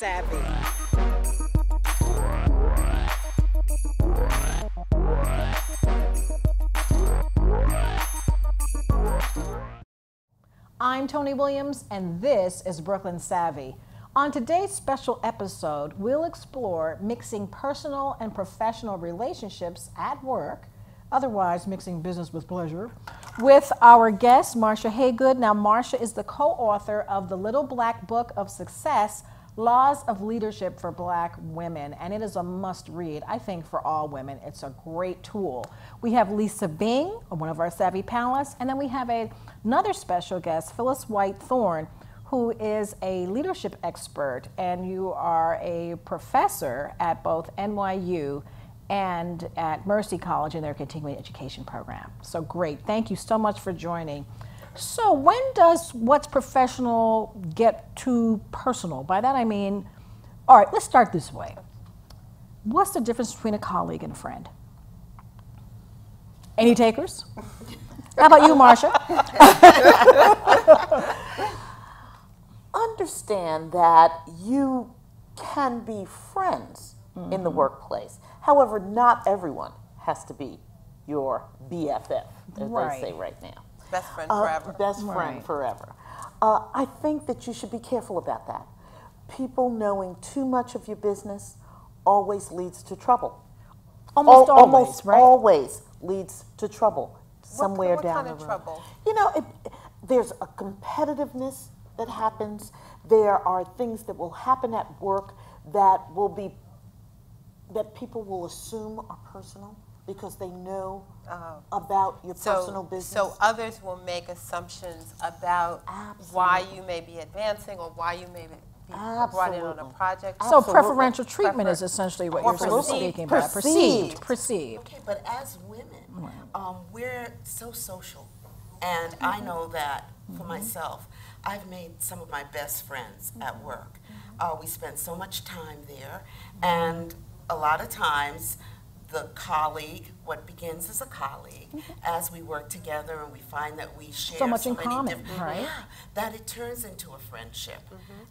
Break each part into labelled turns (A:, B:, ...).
A: Savvy.
B: I'm Tony Williams, and this is Brooklyn Savvy. On today's special episode, we'll explore mixing personal and professional relationships at work, otherwise mixing business with pleasure, with our guest, Marsha Haygood. Now, Marsha is the co-author of the Little Black Book of Success, Laws of Leadership for Black Women, and it is a must-read, I think, for all women. It's a great tool. We have Lisa Bing, one of our Savvy panelists, and then we have another special guest, Phyllis White-Thorne, who is a leadership expert, and you are a professor at both NYU and at Mercy College in their continuing education program. So great. Thank you so much for joining. So when does what's professional get too personal? By that I mean, all right, let's start this way. What's the difference between a colleague and a friend? Any takers? How about you, Marsha?
C: Understand that you can be friends in the workplace. However, not everyone has to be your BFF, as they say right now.
D: Best friend forever.
C: Best friend forever. I think that you should be careful about that. People knowing too much of your business always leads to trouble.
B: Almost
C: always leads to trouble somewhere down the road.
D: What kind of trouble?
C: You know, there's a competitiveness that happens. There are things that will happen at work that people will assume are personal because they know about your personal business.
D: So others will make assumptions about why you may be advancing or why you may be brought in on a project.
B: So preferential treatment is essentially what you're speaking about. Perceived.
E: Okay, but as women, we're so social. And I know that for myself, I've made some of my best friends at work. We spend so much time there, and a lot of times the colleague, what begins as a colleague, as we work together and we find that we share
B: so much in
E: many
B: common,
E: different,
B: right?
E: that it turns into a friendship.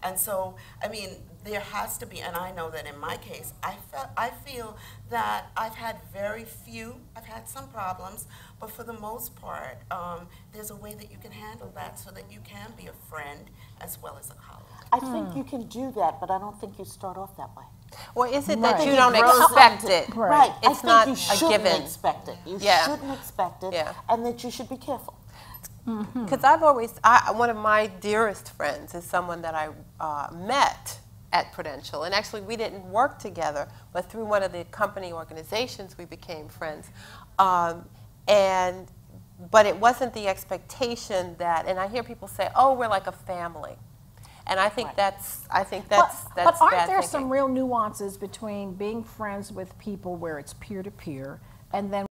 E: And so, I mean, there has to be, and I know that in my case, I feel that I've had I've had some problems, but for the most part, there's a way that you can handle that so that you can be a friend as well as a colleague.
C: I think you can do that, but I don't think you start off that way.
D: Or is it that you don't expect it?
C: Right.
D: It's not
C: you
D: a
C: shouldn't
D: given.
C: expect it. You shouldn't expect it, and that you should be careful.
D: Because one of my dearest friends is someone that I met at Prudential, and actually we didn't work together, but through one of the company organizations we became friends. But it wasn't the expectation that, and I hear people say, "Oh, we're like a family." And I think that's
B: But aren't
D: bad
B: there
D: thinking.
B: some real nuances between being friends with people where it's peer-to-peer and then